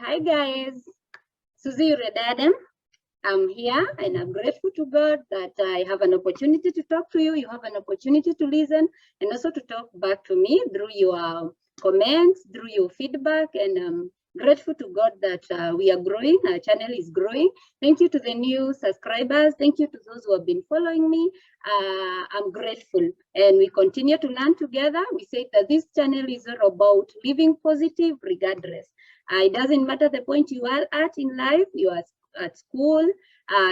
Hi guys, Susie Redadem. I'm here and I'm grateful to God that I have an opportunity to talk to you. You have an opportunity to listen and also to talk back to me through your comments, through your feedback. And I'm grateful to God that we are growing. Our channel is growing. Thank you to the new subscribers. Thank you to those who have been following me. I'm grateful. And we continue to learn together. We say that this channel is all about living positive regardless. It doesn't matter the point you are at in life. You are at school,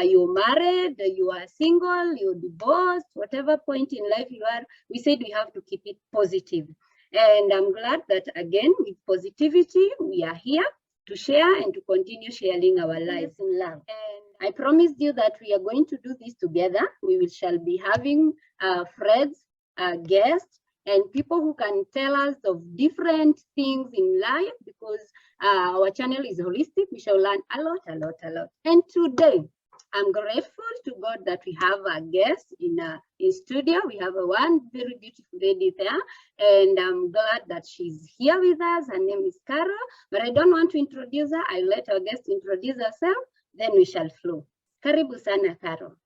you're married, you are single, you're divorced, whatever point in life you are, we said we have to keep it positive. And I'm glad that again, with positivity, we are here to share and to continue sharing our lives in love. And I promised you that we are going to do this together. We shall be having friends, guests, and people who can tell us of different things in life, because our channel is holistic. We shall learn a lot. And today, I'm grateful to God that we have a guest in studio. We have one very beautiful lady there, and I'm glad that she's here with us. Her name is Carol, but I don't want to introduce her. I'll let our guest introduce herself, then we shall flow. Karibu sana, Carol.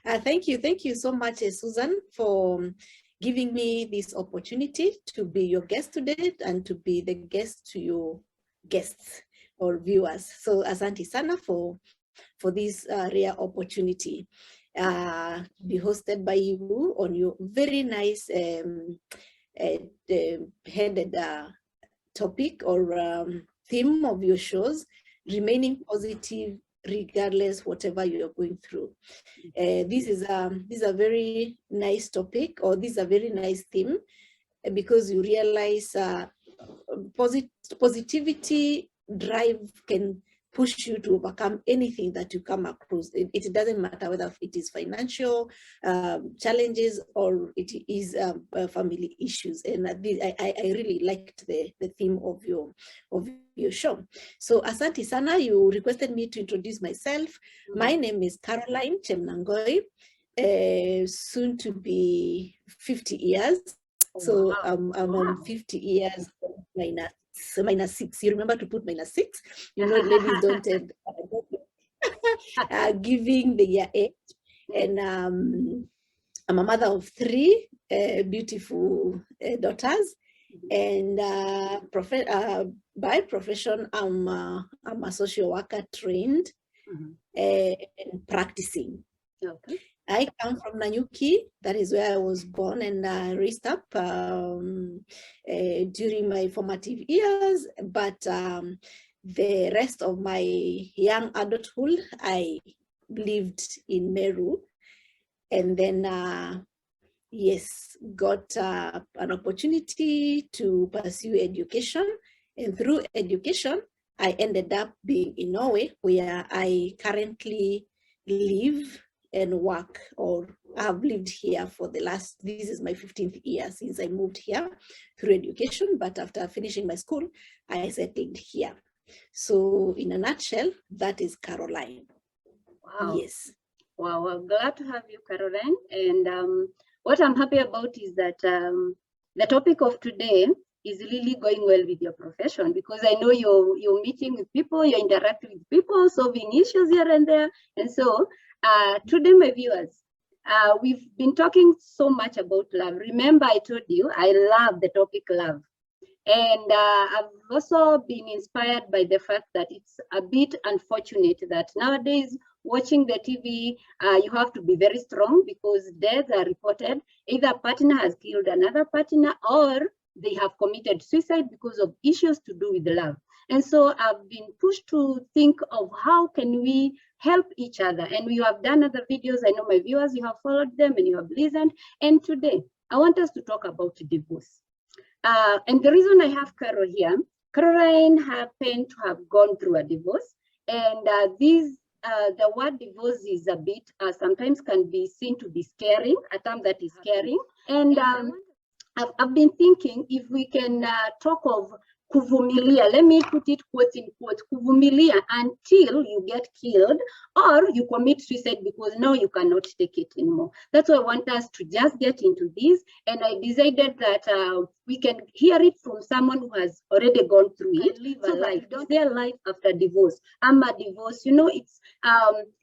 Thank you so much, Susan, for giving me this opportunity to be your guest today and to be the guest to your guests or viewers. So asante sana for this rare opportunity. Be hosted by you on your very nice headed topic or theme of your shows, remaining positive regardless whatever you are going through. This is a very nice topic, or this is a very nice theme, because you realize positivity drive can push you to overcome anything that you come across. It doesn't matter whether it is financial challenges or it is family issues. And I really liked the theme of your show. So asante sana, you requested me to introduce myself. My name is Caroline Chemnangoi, soon to be 50 years. So I'm on 50 years minus 6. You remember to put minus 6? You know, ladies don't giving the year 8. And I'm a mother of 3 beautiful daughters. And by profession, I'm a social worker trained and practicing. Okay. I come from Nanyuki. That is where I was born and raised up during my formative years. But the rest of my young adulthood, I lived in Meru. And then, yes, got an opportunity to pursue education. And through education, I ended up being in Norway, where I currently live and work, or I've lived here for this is my 15th year since I moved here through education. But after finishing my school, I settled here. So in a nutshell, that is Caroline. Wow. Yes. Wow, well, glad to have you, Caroline. And what I'm happy about is that the topic of today is really going well with your profession, because I know you're meeting with people, you're interacting with people, solving issues here and there. And so today, my viewers, we've been talking so much about love. Remember, I told you I love the topic love. And I've also been inspired by the fact that it's a bit unfortunate that nowadays, watching the TV, you have to be very strong, because deaths are reported. Either a partner has killed another partner, or they have committed suicide because of issues to do with love. And so I've been pushed to think of how can we help each other. And we have done other videos. I know my viewers, you have followed them and you have listened. And today, I want us to talk about divorce. And the reason I have Carol here, Caroline happened to have gone through a divorce. And the word divorce is a bit, sometimes can be seen to be scaring, a term that is scaring. And I've been thinking if we can talk of kuvumilia, let me put it quotes in quotes, kuvumilia until you get killed or you commit suicide because now you cannot take it anymore. That's why I want us to just get into this. And I decided that we can hear it from someone who has already gone through it. Live a life. Is there life after divorce? I'm a divorce. You know,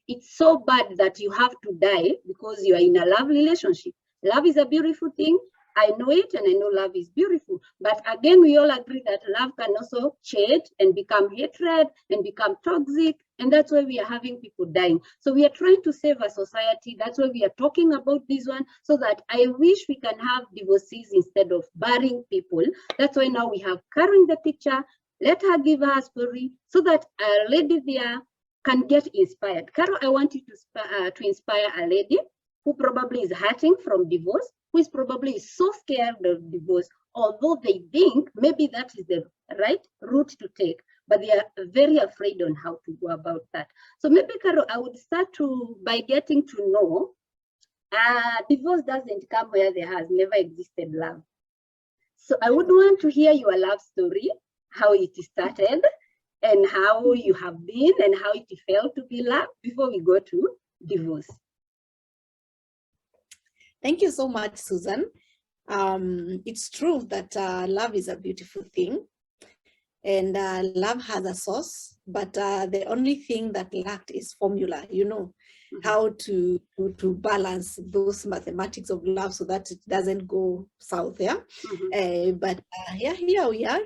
it's so bad that you have to die because you are in a love relationship. Love is a beautiful thing. I know it and I know love is beautiful. But again, we all agree that love can also change and become hatred and become toxic. And that's why we are having people dying. So we are trying to save a society. That's why we are talking about this one, so that I wish we can have divorcees instead of burying people. That's why now we have Karen in the picture. Let her give her story so that a lady there can get inspired. Carol, I want you to inspire a lady who probably is hurting from divorce, who is probably so scared of divorce, although they think maybe that is the right route to take, but they are very afraid on how to go about that. So maybe, Carol, I would start by getting to know, divorce doesn't come where there has never existed love. So I would want to hear your love story, how it started, and how you have been, and how it felt to be loved before we go to divorce. Thank you so much, Susan. It's true that love is a beautiful thing, and love has a source, but the only thing that lacked is formula, you know, how to balance those mathematics of love so that it doesn't go south, yeah? But yeah, here we are,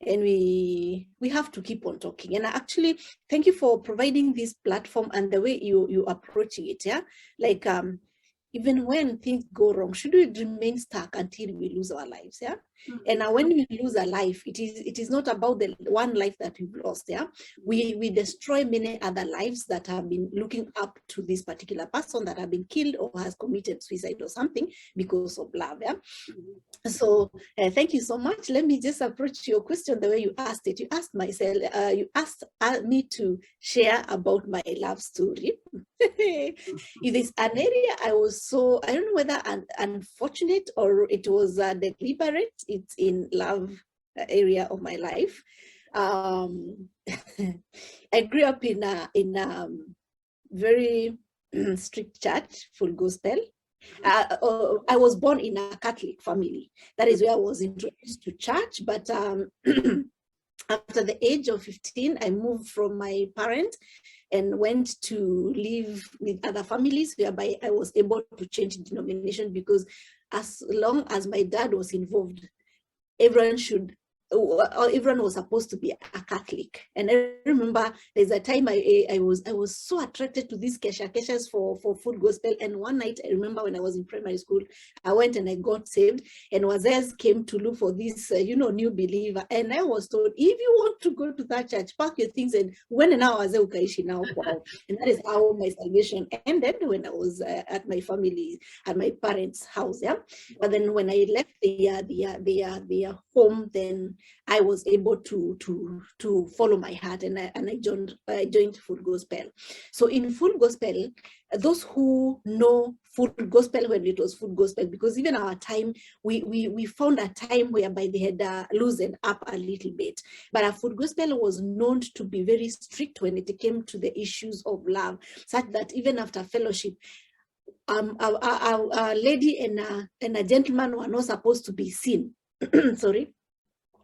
and we have to keep on talking. And actually, thank you for providing this platform and the way you approaching it, yeah? Like, even when things go wrong, should we remain stuck until we lose our lives? Yeah. And when we lose a life, it is not about the one life that we've lost. Yeah. We destroy many other lives that have been looking up to this particular person that have been killed or has committed suicide or something because of love. Yeah. So thank you so much. Let me just approach your question the way you asked it. You asked myself, you asked me to share about my love story. It is an area I was so, I don't know whether unfortunate or it was deliberate. It's in love area of my life. I grew up in a very strict church, full gospel. I was born in a Catholic family. That is where I was introduced to church. But after the age of 15, I moved from my parents and went to live with other families, whereby I was able to change denomination, because as long as my dad was involved, everyone was supposed to be a Catholic. And I remember there's a time I was so attracted to these keshas for full gospel. And one night, I remember when I was in primary school, I went and I got saved, and wazers came to look for this new believer. And I was told, if you want to go to that church, pack your things and when and now ukaishi now. And that is how my salvation ended, when I was at my family, at my parents' house. Yeah. But then when I left their home, then I was able to follow my heart, and I joined Full Gospel. So in Full Gospel, those who know Full Gospel when it was Full Gospel, because even our time, we found a time whereby they had loosened up a little bit. But our Full Gospel was known to be very strict when it came to the issues of love, such that even after fellowship, a lady and a gentleman were not supposed to be seen. Sorry,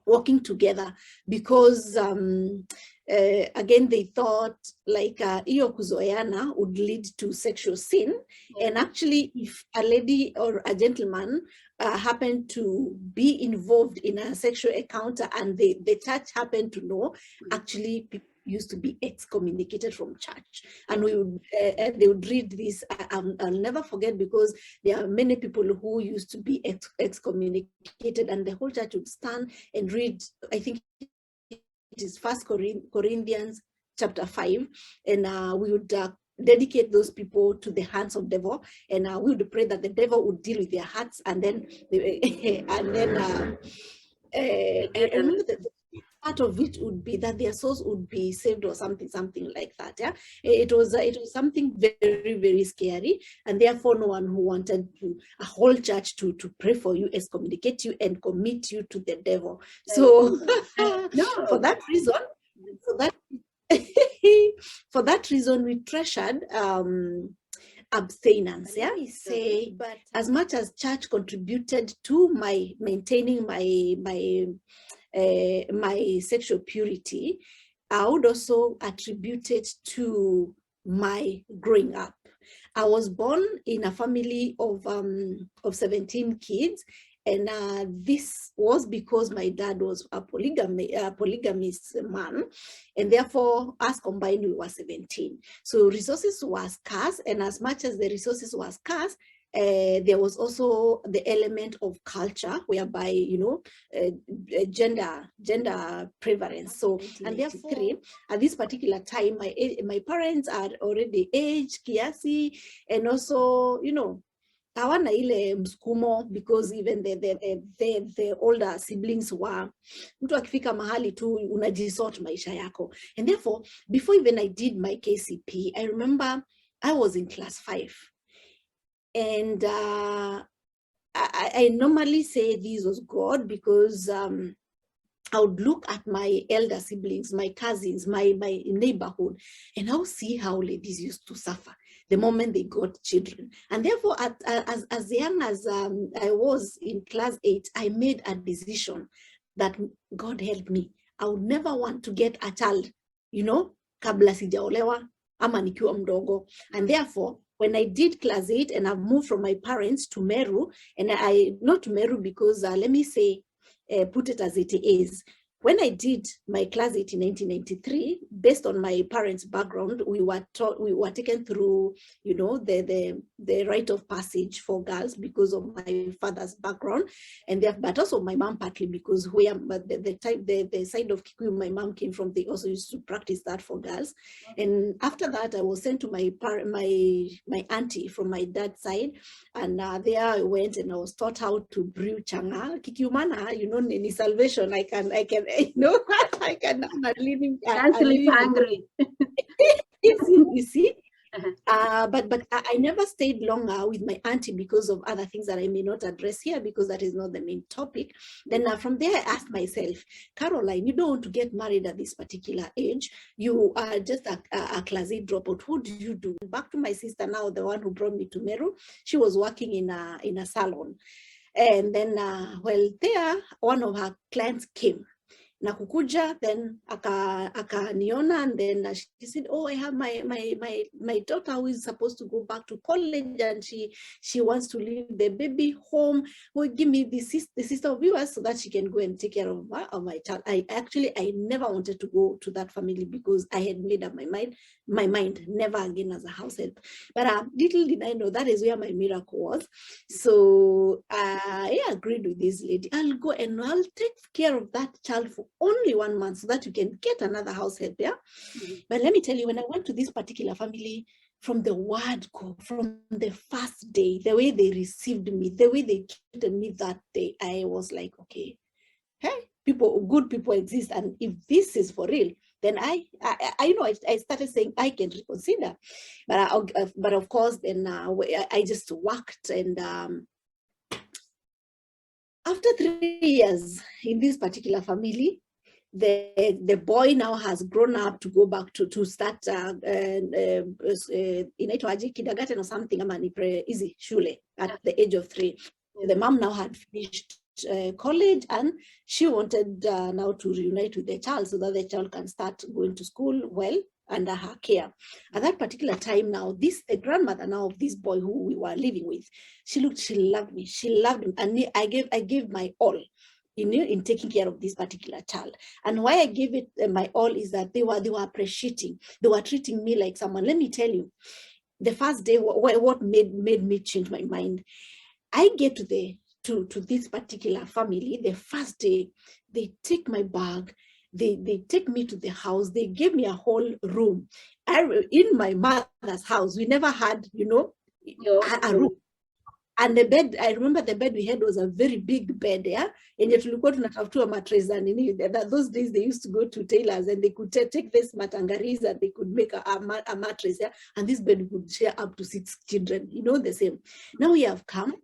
working together, because again, they thought like iyo kuzoeana would lead to sexual sin. And actually, if a lady or a gentleman happened to be involved in a sexual encounter and the church happened to know, actually people used to be excommunicated from church. And they would read this. I'll never forget, because there are many people who used to be excommunicated, and the whole church would stand and read, I think it is 1 Corinthians chapter 5, and we would dedicate those people to the hands of devil, and we would pray that the devil would deal with their hearts, and then I remember part of it would be that their souls would be saved or something like that. Yeah, it was something very, very scary, and therefore no one who wanted a whole church to pray for you, excommunicate you, and commit you to the devil. So no. for that reason, for that reason, we treasured abstinence. Yeah, we say, but as much as church contributed to my maintaining my sexual purity, I would also attribute it to my growing up. I was born in a family of 17 kids, and this was because my dad was a polygamist man, and therefore us combined we were 17. So resources were scarce, and as much as the resources were scarce, there was also the element of culture, whereby, you know, gender prevalence. So, and therefore, at this particular time, my parents are already aged, kiasi, and also, you know, hawana ile msukumo, because even the older siblings were, mtu akifika mahali tu unajisort maisha yako. And therefore, before even I did my KCP, I remember I was in class 5. And I normally say this was God, because I would look at my elder siblings, my cousins, my neighborhood, and I would see how ladies used to suffer the moment they got children. And therefore, as young as I was in class 8, I made a decision that, God help me, I would never want to get a child, you know, kabla sijaolewa ama nikiwa mdogo. And therefore, when I did class 8 and I moved from my parents to Meru, and not to Meru because, let me say, put it as it is. When I did my class 8 in 1993, based on my parents' background, we were taken through, you know, the rite of passage for girls because of my father's background, and but also my mom partly because the side of Kikuyu my mom came from, they also used to practice that for girls. And after that, I was sent to my auntie from my dad's side, and there I went and I was taught how to brew changa. Kikiumana, you know, ni salvation. I can, you know, I can earn a living. Can't sleep hungry. You see. But I never stayed longer with my auntie because of other things that I may not address here, because that is not the main topic. Then from there, I asked myself, Caroline, you don't want to get married at this particular age. You are just a class 8 dropout. What do you do? Back to my sister now, the one who brought me to Meru. She was working in a salon. And then, well, there, one of her clients came. Na kukuja, then akaniona, and then she said, oh, I have my daughter who is supposed to go back to college, and she wants to leave the baby home. Well, give me the sister of yours so that she can go and take care of my child. I never wanted to go to that family because I had made up my mind never again as a house help. But little did I know that is where my miracle was. So I agreed with this lady. I'll go and I'll take care of that child for only 1 month so that you can get another house help. Yeah. But let me tell you, when I went to this particular family, from the word go, from the first day, the way they received me, the way they treated me that day, I was like, okay, hey, good people exist, and if this is for real, then I started saying I can reconsider. But of course, then I just worked, and after 3 years in this particular family, the boy now has grown up to go back to start inaitwaje kindergarten or something, ama ni easy shule at the age of 3. The mom now had finished college, and she wanted now to reunite with the child so that the child can start going to school well under her care. At that particular time now, the grandmother now of this boy who we were living with, she loved me, she loved him, and I gave my all in taking care of this particular child. And why I gave it my all is that they were appreciating, they were treating me like someone. Let me tell you, the first day, what made me change my mind, I get to this particular family. The first day, they take my bag, they take me to the house, they gave me a whole room. In my mother's house, we never had, you know, a room. And the bed, I remember the bed we had was a very big bed, yeah. And yet tulikuwa tunatafutua mattress, and those days they used to go to tailors and they could take this matangaris and they could make a mattress, yeah. And this bed would share up to 6 children, the same. Now we have come.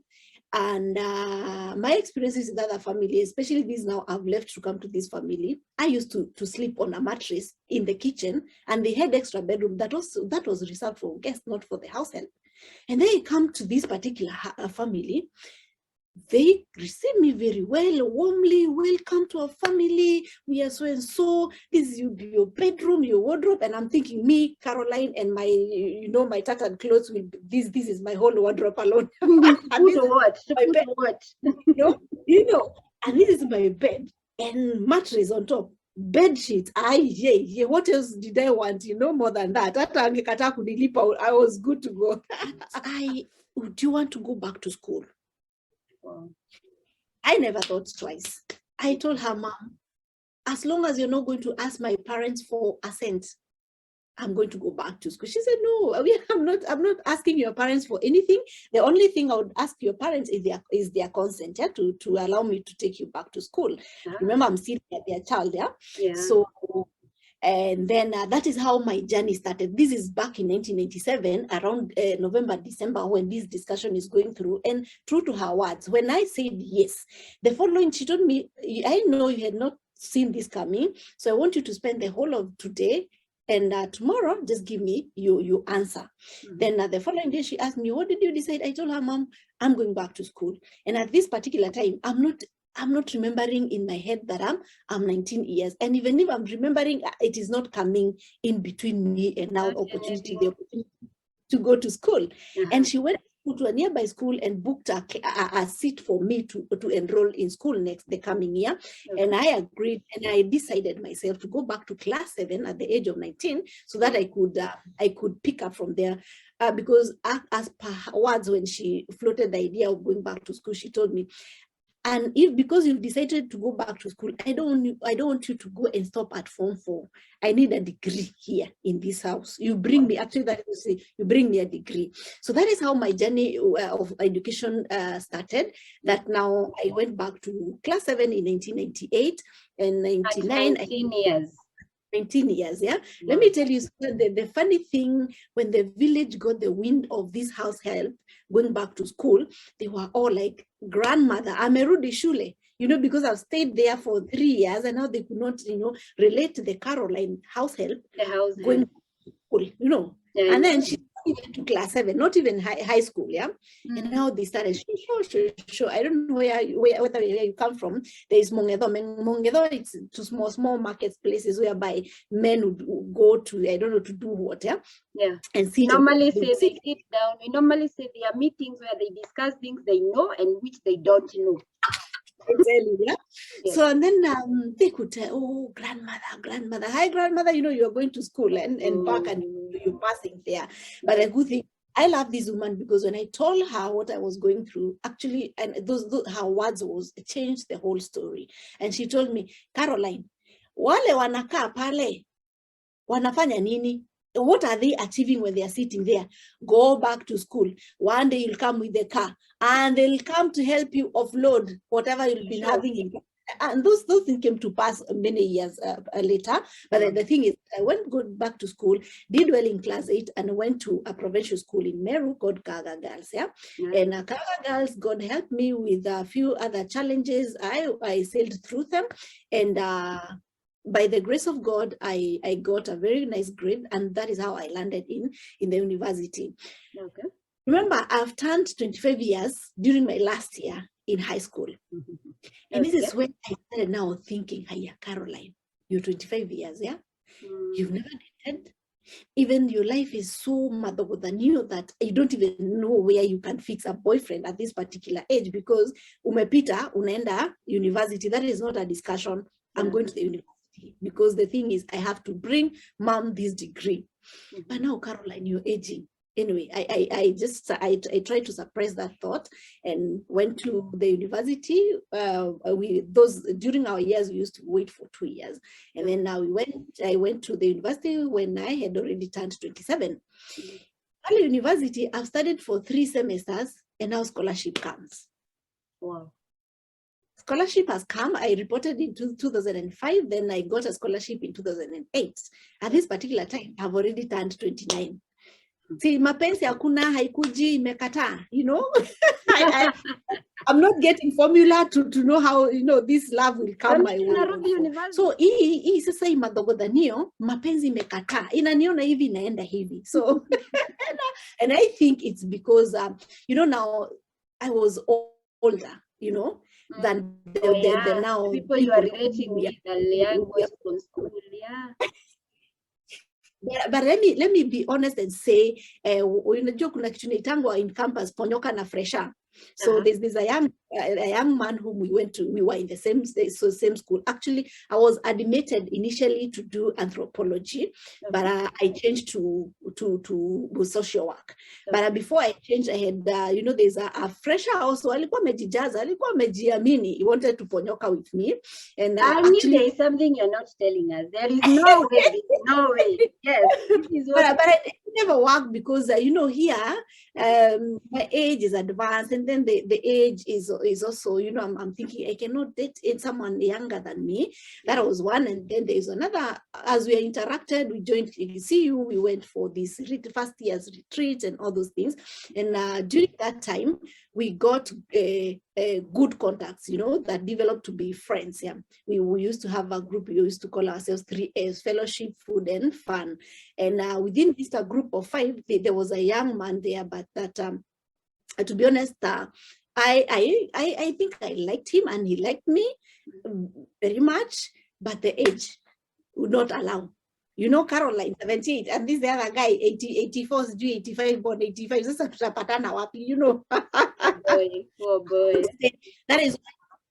And my experiences in other family, especially these now I've left to come to this family, I used to sleep on a mattress in the kitchen, and they had extra bedroom that was reserved for guests, not for the house help. And then I come to this particular family. They received me very well, warmly. Welcome to our family. We are so and so. This is your bedroom, your wardrobe. And I'm thinking, me, Caroline, and my, my tattered clothes will. This is my whole wardrobe alone. What? And this is my bed and mattress on top. Bed sheets. What else did I want? More than that. I was good to go. Do you want to go back to school? Wow. I never thought twice. I told her, Mom, as long as you're not going to ask my parents for assent, I'm going to go back to school. She said, no, I'm not asking your parents for anything. The only thing I would ask your parents is their consent, yeah, to allow me to take you back to school. Remember, I'm still their child, yeah? Yeah. So, and then that is how my journey started. This is back in 1997, around November, December, when this discussion is going through. And true to her words, when I said yes, the following, she told me, I know you had not seen this coming, so I want you to spend the whole of today and tomorrow, just give me your answer. Mm-hmm. Then the following day, she asked me, what did you decide? I told her, Mom, I'm going back to school. And at this particular time, I'm not remembering in my head that I'm 19 years. And even if I'm remembering, it is not coming in between me and now the opportunity to go to school. And she went to a nearby school and booked a seat for me to enroll in school the coming year. And I agreed, and I decided myself to go back to class 7 at the age of 19 so that I could pick up from there. Because as per her words, when she floated the idea of going back to school, she told me, and because you've decided to go back to school, I don't want you to go and stop at Form 4. I need a degree here in this house. You bring me, actually that you say, you bring me a degree. So that is how my journey of education started. That now I went back to class 7 in 1998 and 99. 19 years. 19 years, yeah. Let me tell you the funny thing, when the village got the wind of this house help going back to school, they were all like, grandmother, amerudi shule, because I've stayed there for 3 years and now they could not, relate to the Caroline house help going back to school, Yeah, and then she went to class 7, not even high school, yeah. And now they started, sure. I don't know where you come from. There is Mongedo, it's to small market places whereby men would go to, I don't know, to do what, yeah. And see. Normally say they sit down. We normally say there are meetings where they discuss things they know and which they don't know. Exactly, yeah. Yes. So and then they could tell, oh, grandmother, hi grandmother, you are going to school and back and you're passing there. But a good thing, I love this woman because when I told her what I was going through, actually, and those her words changed the whole story. And she told me, Caroline, wale wanakaa pale wanafanya nini? What are they achieving when they are sitting there? Go back to school. One day you'll come with the car and they'll come to help you offload whatever you'll be having. And those things came to pass many years later. But the thing is, I go back to school, did well in class 8, and went to a provincial school in Meru called Kaga Girls. Yeah, and Kaga Girls, God helped me with a few other challenges. I sailed through them, and by the grace of God, I got a very nice grade, and that is how I landed in the university. Okay. Remember, I've turned 25 years during my last year in high school. And this is when I started now thinking, hiya, Caroline, you're 25 years, yeah? You've never dated. Even your life is so madhogo than you that you don't even know where you can fix a boyfriend at this particular age because umepita, unaenda university. That is not a discussion. I'm going to the university. Because the thing is, I have to bring mom this degree. But now, Caroline, you're aging. Anyway, I tried to suppress that thought and went to the university. During our years, we used to wait for 2 years. And then now I went to the university when I had already turned 27. Early university, I've studied for 3 semesters and now scholarship comes. Wow. Scholarship has come. I reported in 2005, then I got a scholarship in 2008. At this particular time, I've already turned 29. See, mapenzi hakuna, haikuji, imekataa, you know. I'm not getting formula to know how, you know, this love will come my way. So hii sasa hii madogodhanio, mapenzi imekataa, inaniona hivi inaenda hivi. So and I think it's because you know, now I was older, you know, than the now people you are relating with the language from school. Yeah. But let me be honest and say, unajua kuna kitu inaitangwa in campus ponyoka na fresha. So there's a young man whom we were in the same school. Actually, I was admitted initially to do anthropology, but I changed to social work. But before I changed, I had you know, there's a fresher also. Alikuwa amejijaza, alikuwa amejiamini. He wanted to ponyoka with me, and actually, there is something you're not telling us. There is no way, no way. Yes, but it never worked because you know, here my age is advanced, and then the age is also, you know, I'm thinking I cannot date someone younger than me. That was one. And then there's another. As we interacted, we joined CU, we went for this first year's retreat and all those things. And during that time, we got good contacts, you know, that developed to be friends. Yeah, we used to have a group. We used to call ourselves 3As: fellowship, food, and fun. And within this group of 5, there was a young man there, but that to be honest, I think I liked him and he liked me very much, but the age would not allow. You know, Caroline, 78, and this the other guy, 84, 85, born 85. Sasa tutapatana wapi, you know. Oh boy. That is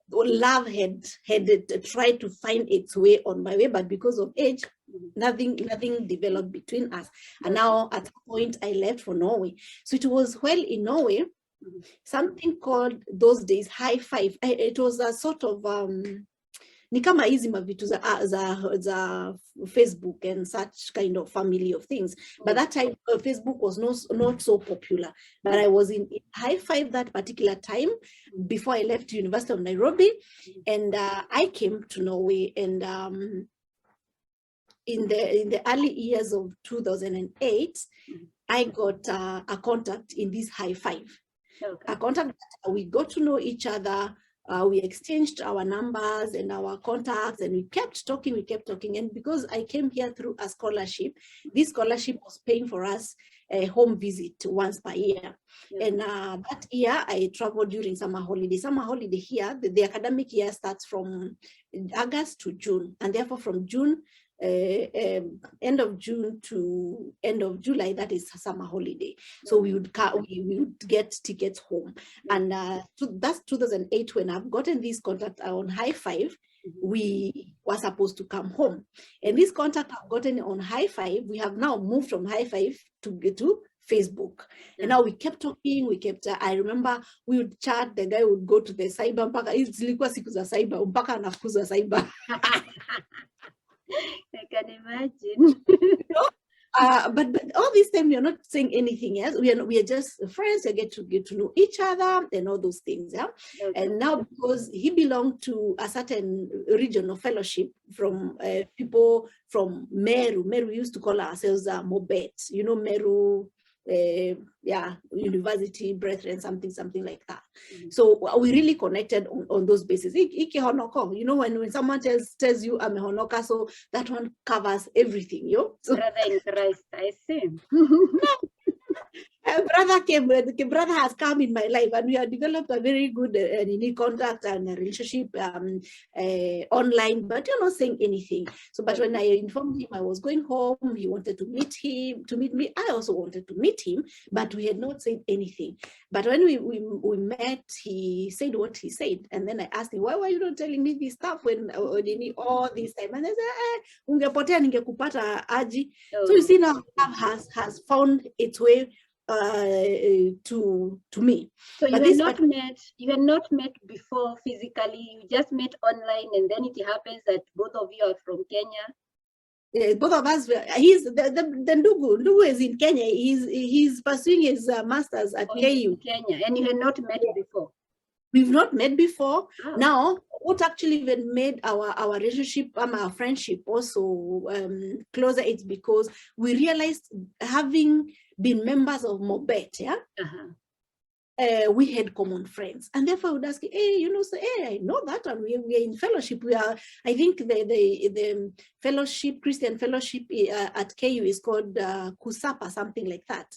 why love had tried to find its way on my way, but because of age, nothing developed between us. And now at a point I left for Norway. So it was well in Norway, something called those days high five. It was a sort of ni kama hizi mavitu za Facebook and such kind of family of things. But that time Facebook was not so popular. But I was in high five that particular time before I left University of Nairobi, and I came to Norway. And in the early years of 2008, I got a contact in this high five. A contact that we got to know each other. We exchanged our numbers and our contacts, and we kept talking. And because I came here through a scholarship, this scholarship was paying for us a home visit once per year. And that year I traveled during summer holiday. Summer holiday here, the academic year starts from August to June, and therefore from June, end of June to end of July, that is summer holiday. So we would get tickets home. And that's 2008 when I've gotten this contact on high five. We were supposed to come home, and this contact I've gotten on high five, we have now moved from high five to Facebook. And now we kept talking, I remember we would chat, the guy would go to the cyber, mpaka zilikuwa siku za cyber, mpaka anafukuza cyber. I can imagine. But all this time we are not saying anything else. We are just friends. I get to know each other and all those things. Yeah. Okay. And now because he belonged to a certain region of fellowship from people from Meru. Meru, we used to call ourselves Mobet. You know, Meru. University brethren, something like that. So we really connected on those bases. You know, when someone tells you I'm a honoka, so that one covers everything. So, brother in Christ, I see. Brother has come in my life, and we have developed a very good unique contact and a relationship online, but you're not saying anything. So, but when I informed him I was going home, he wanted to meet me. I also wanted to meet him, but we had not said anything. But when we met, he said what he said, and then I asked him, why were you not telling me this stuff when all this time? And I said, ungepotea ningekupata aji. So you see, now love has found its way to me. So you had not met before physically, you just met online, and then it happens that both of you are from Kenya. Both of us, he's the Ndugu is in Kenya. He's pursuing his master's at KU. Kenya, and you had not met before. We've not met before. Oh. Now, what actually even made our relationship, our friendship also closer, it's because we realized, having been members of Mobet, yeah, we had common friends, and therefore I would ask, hey, I know that, and we are in fellowship. We are, I think the fellowship, Christian fellowship at KU is called Kusapa, something like that.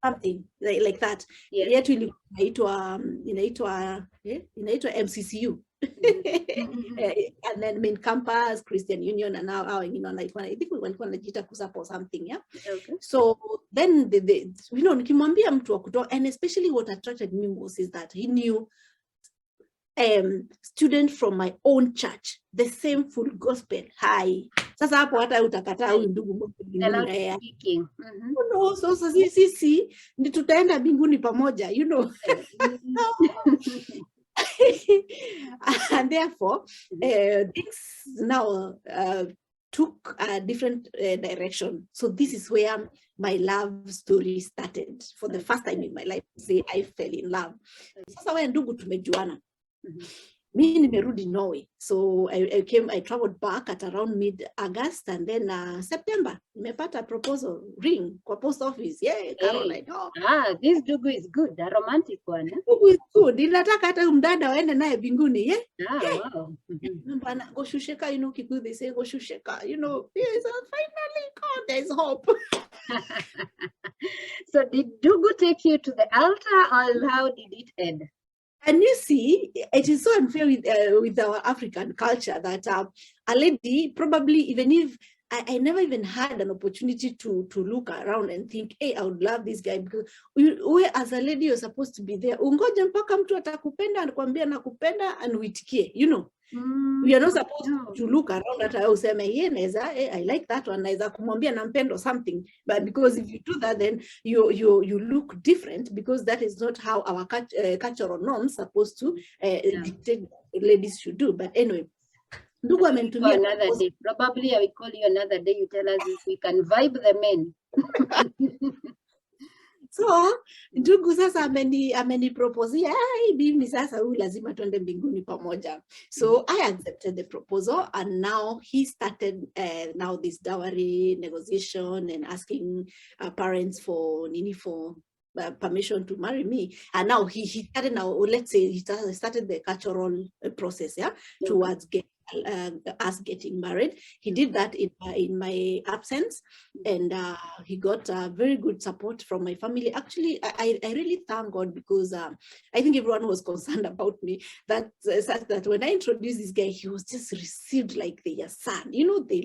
Something like that. Yes. Yetu inaitwa MCCU. And then main campus, Christian Union, and now I think we went on a Kusapa or something, yeah. Okay. So then nikimwambia mtu wa kutoka, and especially what attracted me most is that he knew student from my own church, the same full gospel. Hi. Sasa hapo hata utakataa huyu ndugu speaking. So sisi ndi tutaenda mbinguni pamoja, and therefore things now took a different direction. So this is where my love story started. For the first time in my life, say I fell in love. Sasa wewe ndugu tumejuana. Mimi nimerudi Norway. So I traveled back at around mid-August, and then September, nimepata proposal ring kwa post office. Yeah, Caroline. This Dugu is good, a romantic one. Dugu is good. Ninataka hata mdada waende naye binguni, yeah? Wow. Go shusheka, Kikuyu, they say go shusheka, yes, finally, God, there's hope. So did Dugu take you to the altar, or how did it end? And you see, it is so unfair with our African culture that a lady, probably, even if I never even had an opportunity to look around and think, hey, I would love this guy, because we as a lady, you're supposed to be there. Ungoje mpaka mtu atakupenda, anakuambia nakupenda, and uitikie, We are not supposed to look around at useme, I like that one, naeza kumwambia nampenda or something. But because if you do that, then you look different, because that is not how our cultural norms supposed to dictate ladies should do. But anyway, Ndugu amenitumia another day. Probably I will call you another day. You tell us if we can vibe the men. So Ndugu sasa ameniproposia, mimi sasa huyu lazima tuende mbinguni pamoja. So I accepted the proposal, and now he started now this dowry negotiation and asking parents for permission to marry me. And now he started, now let's say he started the cultural process, towards us getting married. He did that in my absence, and he got very good support from my family. Actually, I really thank God, because I think everyone was concerned about me, that when I introduced this guy, he was just received like their son. They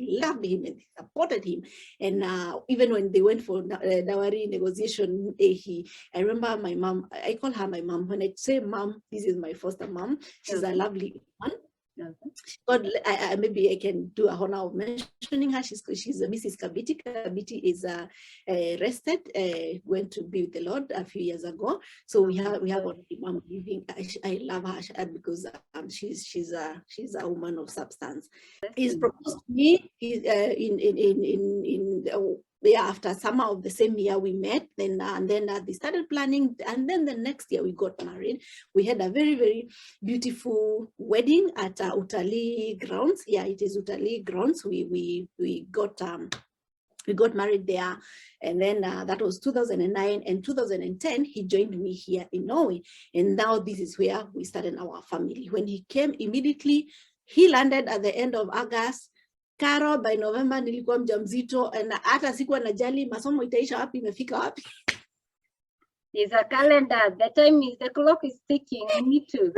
loved him and they supported him. And even when they went for dowry negotiation, I remember my mom, I call her my mom. When I say mom, this is my foster mom. She's a lovely one. God, maybe I can do a honor of mentioning her. She's Mrs. Kabiti. Kabiti is rested, went to be with the Lord a few years ago. So we have already mom living. I love her because she's a woman of substance. He's proposed to me after summer of the same year we met, and then they started planning, and then the next year we got married. We had a very, very beautiful wedding at Utalii grounds. Yeah, it is Utalii grounds. We got married there, and then that was 2009, and 2010 he joined me here in Norway, and now this is where we started our family. When he came, immediately he landed at the end of August. Karo, by November nilikuwa mjamzito, and hata sikuwa najali masomo itaisha wapi, imefika wapi. There's a calendar. The clock is ticking. I need to.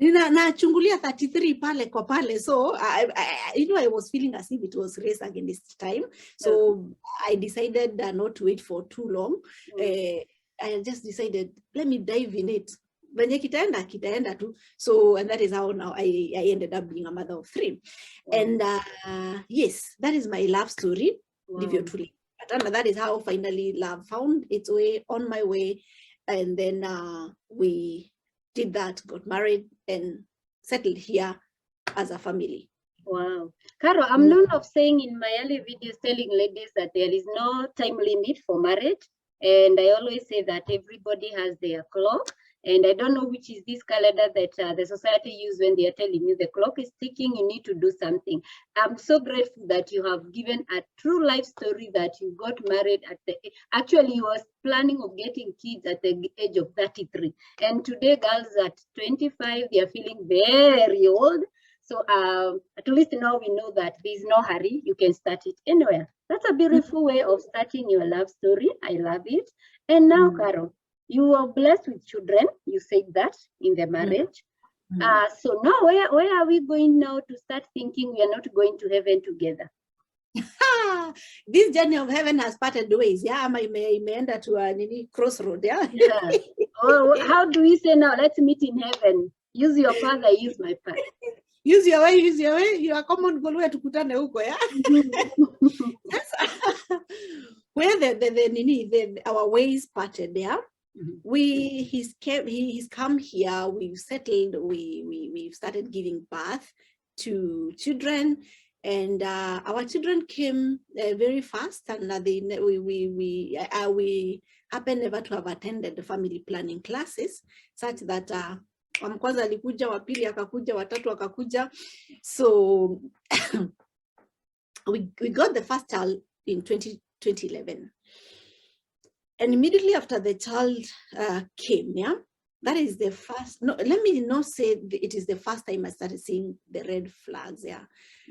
Nachungulia 33 pale kwa pale. So I was feeling as if it was race against time. So I decided not to wait for too long. I just decided, let me dive in it. Venye kitaenda tu. So, and that is how now I ended up being a mother of 3. Wow. And yes, that is my love story. Wow. And that is how finally love found its way on my way. And then we did that, got married, and settled here as a family. Wow. Carol, I'm known of saying in my early videos, telling ladies that there is no time limit for marriage. And I always say that everybody has their clock. And I don't know which is this calendar that the society use when they are telling you the clock is ticking, you need to do something. I'm so grateful that you have given a true life story that you got married at actually you was planning of getting kids at the age of 33. And today girls at 25, they are feeling very old. So at least now we know that there's no hurry. You can start it anywhere. That's a beautiful way of starting your love story. I love it. And now, Carol, you are blessed with children. You said that in the marriage. So now where are we going now to start thinking we are not going to heaven together? This journey of heaven has parted ways. Yeah, imeenda to a crossroad. Yeah. Oh, how do we say now? Let's meet in heaven. Use your path, I use my path. Use your way, use your way. You are common goal where tukutane huko, yeah. Where our ways parted there. He's come here. We've settled. We've started giving birth to children, and our children came very fast. And we happen never to have attended the family planning classes, such that wa kwanza alikuja, wa pili akakuja, wa tatu akakuja. So we got the first child in 2011. And immediately after the child came, yeah, that is the first, no, let me not say it is the first time I started seeing the red flags, yeah.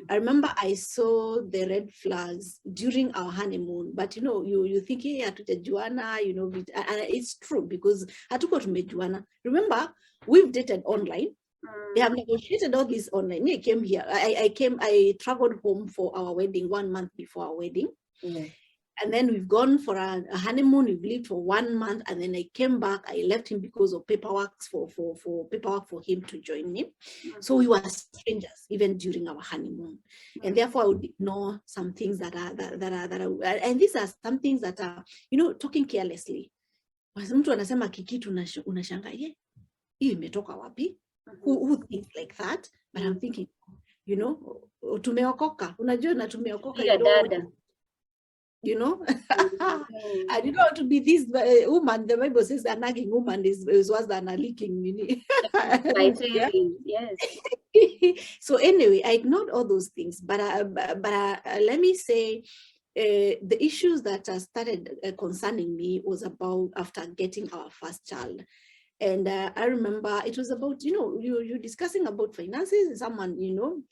I remember I saw the red flags during our honeymoon, but you know, you think, hey, hatujajuana, you know, and it's true because hatuko tumejuana. Remember, we've dated online. They have negotiated all this online. I came here, I traveled home for our wedding 1 month before our wedding. And then we've gone for a honeymoon. We've lived for 1 month, and then I came back. I left him because of paperwork for him to join me. So we were strangers even during our honeymoon, and therefore I would ignore some things that are and these are some things that are, you know, talking carelessly. Mtu anasema kikitu unashanga, hii imetoka wapi? Who thinks like that? But I'm thinking, you know, tumeokoka. Unajua na tumeokoka. You know, I didn't want to be this woman. The Bible says a nagging woman is worse than a leaking. Yeah? Yes. So anyway, I ignored all those things. But let me say, the issues that started concerning me was about after getting our first child. And I remember it was about, you know, you're discussing about finances. Someone, you know,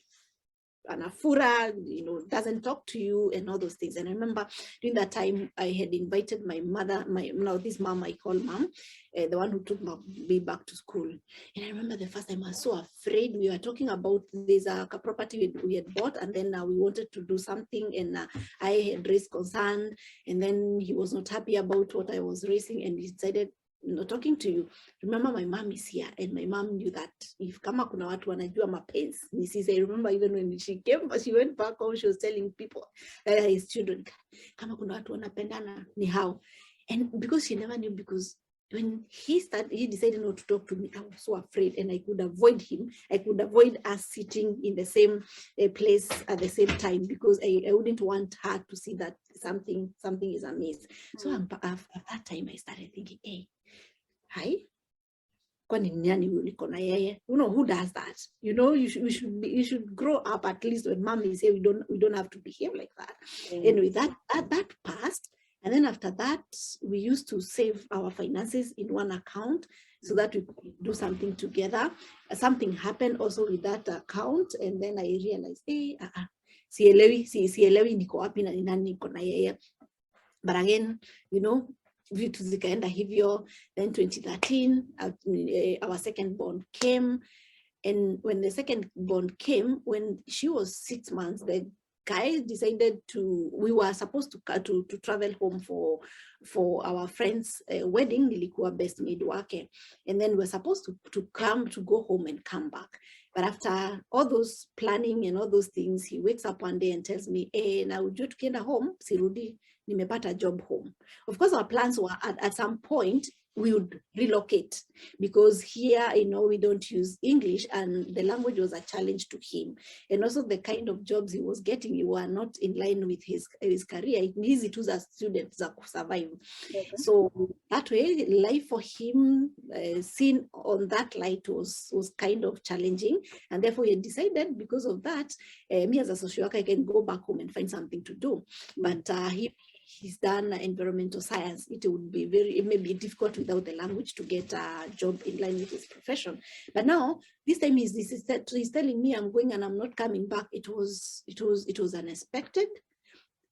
anafura, you know, doesn't talk to you and all those things. And I remember during that time I had invited my mother, this mom I call mom, the one who took me back to school. And I remember the first time I was so afraid. We were talking about this property we had bought, and then we wanted to do something, and I had raised concern, and then he was not happy about what I was raising, and he decided, not talking to you. Remember, my mom is here, and my mom knew that if kama kuna watu wanajua mapenzi, I remember even when she came, she went back home, she was telling people that his children, kama kuna watu wanapendana ni how. And because she never knew, because when he decided not to talk to me, I was so afraid, and I could avoid him. I could avoid us sitting in the same place at the same time, because I wouldn't want her to see that something is amiss. So at that time I started thinking, hey, hi, you know, who does that? You know, you should grow up. At least when mommy say we don't have to behave like that. Anyway, that passed. And then after that, we used to save our finances in one account so that we could do something together. Something happened also with that account, and then I realized, hey, sielewi niko wapi na nani niko na yeye. But again, you know, vitu zikaenda hivyo. Then 2013, our second born came, and when the second born came, when she was 6 months, the guy decided we were supposed to travel home for our friend's wedding, nilikuwa best maid wake, and then we're supposed to go home and come back. But after all those planning and all those things, he wakes up one day and tells me, na ujue tukienda home, sirudi, nimepata job home. Of course, our plans were at some point, we would relocate, because here, we don't use English, and the language was a challenge to him. And also the kind of jobs he was getting were not in line with his career. It needs it was a student to survive. Okay. So that way, life for him, seen on that light, was kind of challenging. And therefore he decided, because of that, me as a social worker, I can go back home and find something to do. But he's done environmental science. It would be it may be difficult without the language to get a job in line with his profession. But now, this time he's telling me I'm going and I'm not coming back. It was unexpected.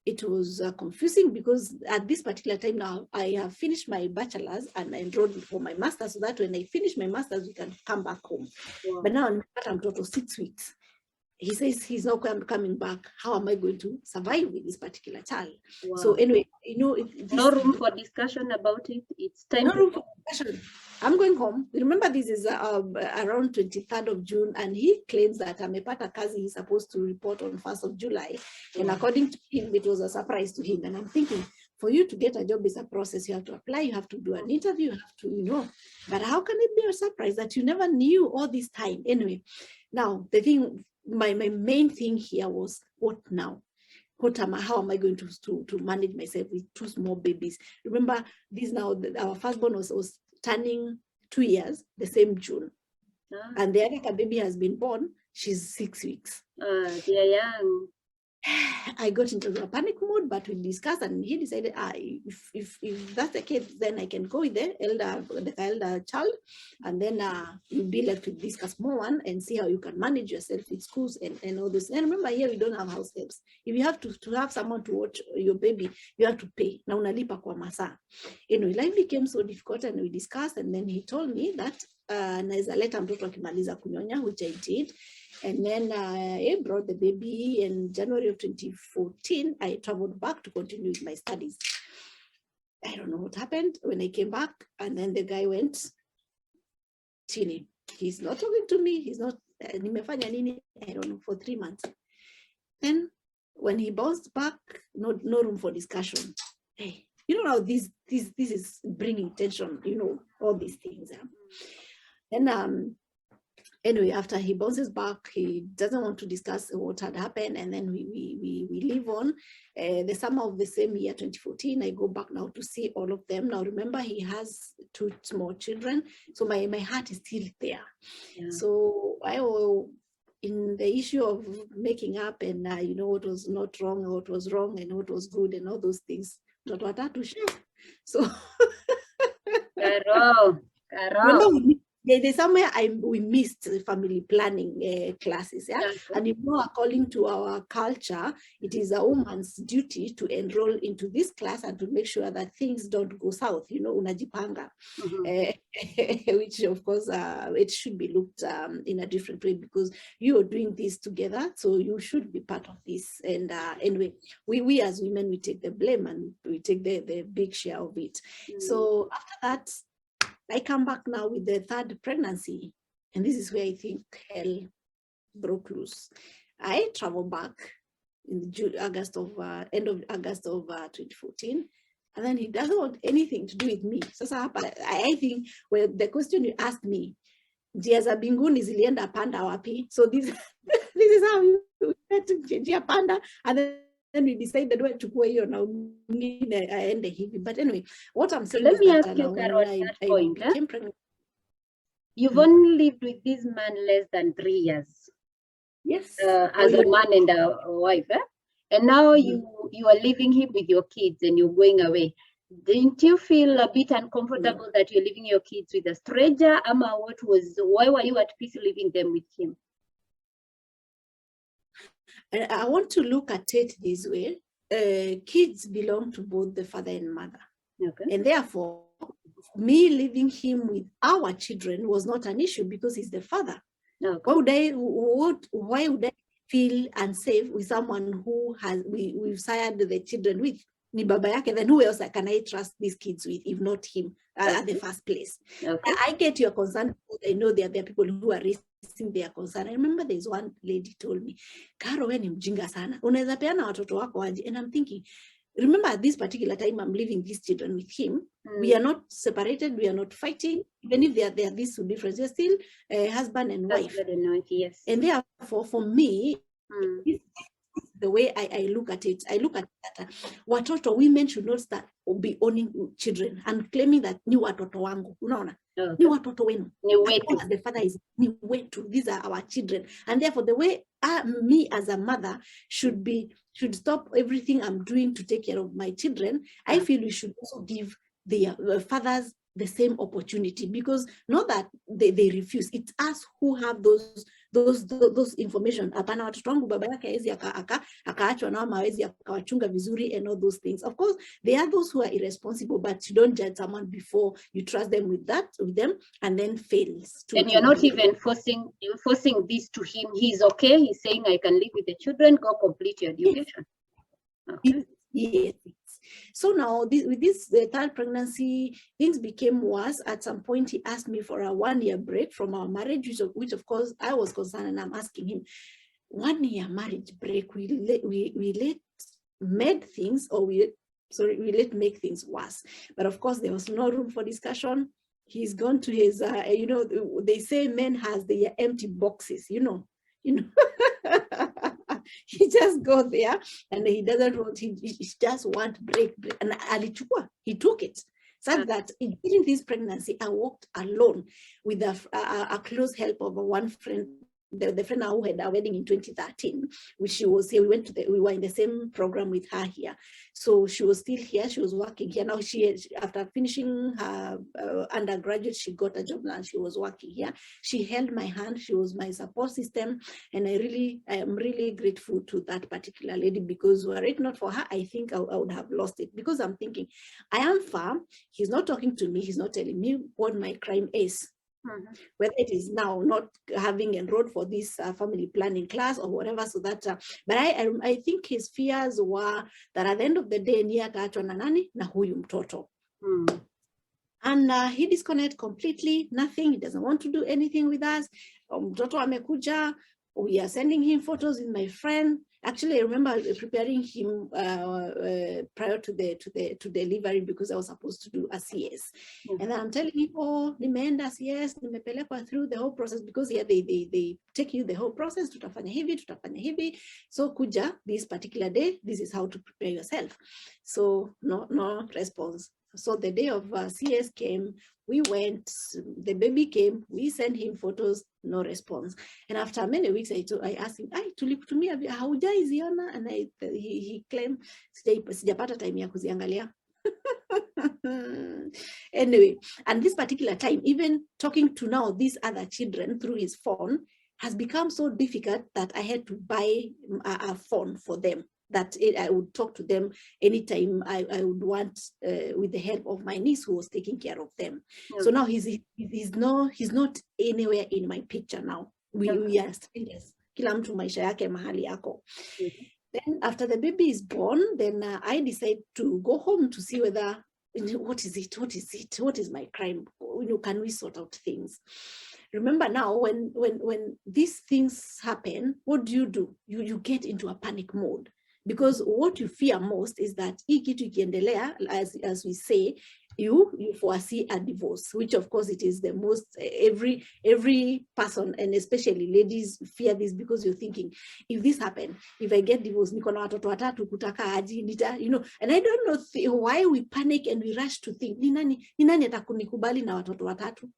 It was confusing, because at this particular time now, I have finished my bachelor's and I enrolled for my master's, so that when I finish my master's, we can come back home. Wow. But now I'm total 6 weeks. He says he's not coming back. How am I going to survive with this particular child? Wow. So anyway, no room for discussion about it. It's time no room for discussion. I'm going home. Remember, this is around 23rd of June, and he claims that amepata kazi he's supposed to report on 1st of July. And according to him, it was a surprise to him. And I'm thinking, for you to get a job is a process. You have to apply, you have to do an interview, you have to, but how can it be a surprise that you never knew all this time? Anyway, now the thing, my main thing here was, what now? How am I going to manage myself with 2 small babies? Remember, this now, our firstborn was turning 2 years the same June. And the other baby has been born. She's 6 weeks. They are young. I got into a panic mode, but we discussed, and he decided, if that's the case, then I can go with the elder child, and then you'll be left with this small one and see how you can manage yourself with schools and all this. And remember, here we don't have house helps. If you have to have someone to watch your baby, you have to pay. Na unalipa kwa masaa. Life became so difficult, and we discussed, and then he told me that naweza leta mtoto akimaliza kunyonya, which I did. And then I brought the baby in January of 2014. I traveled back to continue with my studies. I don't know what happened when I came back. And then the guy went, Chini, he's not talking to me. He's not, nimefanya nini? I don't know, for 3 months. Then when he bounced back, no room for discussion. Hey, now this is bringing tension, all these things. Then anyway, after he bounces back, he doesn't want to discuss what had happened, and then we live on. The summer of the same year, 2014, I go back now to see all of them. Now, remember, he has 2 small children, so my heart is still there. Yeah. So I will, in the issue of making up and what was not wrong, and what was wrong, and what was good, and all those things. So Carol. Remember, there's somewhere we missed the family planning classes, yeah? And according to our culture, it is a woman's duty to enroll into this class and to make sure that things don't go south, unajipanga, which of course it should be looked in a different way, because you are doing this together, so you should be part of this. And anyway, we as women, we take the blame and we take the big share of it. So after that, I come back now with the 3rd pregnancy, and this is where I think hell broke loose. I travel back in end of August of 2014, and then he doesn't want anything to do with me. So I think, well, the question you asked me, njia za mbinguni zilienda panda wapi? So this is how we went to njia panda, and then we decided where to go here now. But anyway, what I'm saying is that ask you, Carol, at that point, became pregnant. You've only lived with this man less than 3 years. Yes. As a man and a wife, and now you are leaving him with your kids and you're going away. Didn't you feel a bit uncomfortable that you're leaving your kids with a stranger? Why were you at peace leaving them with him? I want to look at it this way. Kids belong to both the father and mother. Okay. And therefore, me leaving him with our children was not an issue, because he's the father. Okay. Why would I feel unsafe with someone who we've sired the children with? Ni baba yake, then who else can I trust these kids with if not him at the first place? Okay. I get your concern. I know there are people who are raising their concern. I remember there's one lady told me, Karo, we ni mjinga sana. Unaweza peana watoto wako aje? And I'm thinking, remember at this particular time, I'm leaving these children with him. We are not separated. We are not fighting. Even if there are these two differences, they're still husband and wife. Yes. And therefore, for me, the way I look at it, I look at that watoto, women should not start or be owning children and claiming that ni watoto wangu. Unaona? Ni watoto wenu. The father is ni wetu. These are our children. And therefore, the way me as a mother should stop everything I'm doing to take care of my children. I feel we should also give the fathers the same opportunity, because not that they refuse. It's us who have those information. Hapana, watoto wangu baba yake hawezi akaachwa na mama hawezi akawachunga vizuri and all those things. Of course, there are those who are irresponsible, but you don't judge someone before you trust them with them and then fails. And you're not even forcing this to him. He's okay. He's saying, I can live with the children, go complete your education. Okay. Yes. So now with the third pregnancy, things became worse. At some point, he asked me for a 1-year break from our marriage, which of course I was concerned, and I'm asking him, 1-year marriage break, we let make things, or we let make things worse. But of course, there was no room for discussion. He's gone to his, they say men has their empty boxes, you know. He just go there and he doesn't want, he just want break. And he took it. Such that during this pregnancy, I walked alone with a close help of one friend, the friend who had a wedding in 2013, which she was here. We were in the same program with her here. So she was still here. She was working here. Now after finishing her undergraduate, she got a job and she was working here. She held my hand. She was my support system. And I am really grateful to that particular lady, because were it not for her, I think I would have lost it, because I'm thinking, I am far. He's not talking to me. He's not telling me what my crime is. Whether it is now not having enrolled for this family planning class or whatever, so that but I think his fears were that at the end of the day ni ataachwa na nani na huyu mtoto. And he disconnected completely, nothing. He doesn't want to do anything with us. Mtoto amekuja, we are sending him photos with my friend. Actually, I remember preparing him prior to delivery, because I was supposed to do a CS. And then I'm telling him, oh, nimeenda CS, nimepelekwa through the whole process, because here they take you the whole process. Tutafanya hivi. So kuja this particular day, this is how to prepare yourself. So no response. So the day of CS came, we went, the baby came, we sent him photos, no response. And after many weeks, I asked him, tulikutumia haujaiziona? And he claimed, sijapata time ya kuziangalia. Anyway, and this particular time, even talking to now these other children through his phone has become so difficult that I had to buy a phone for them, that I would talk to them anytime I would want, with the help of my niece who was taking care of them. So now he's not anywhere in my picture now. We are strangers. Kila mtu maisha yake mahali yako. Then after the baby is born, then I decide to go home to see whether, what is my crime? Can we sort out things? Remember now, when these things happen, what do? You get into a panic mode. Because what you fear most is that as we say, you foresee a divorce, which of course it is the most, every person, and especially ladies, fear this, because you're thinking, if this happens, if I get divorced, niko na watoto watatu kutaka aji, and I don't know why we panic and we rush to think, ni nani atakunikubali na watoto watatu,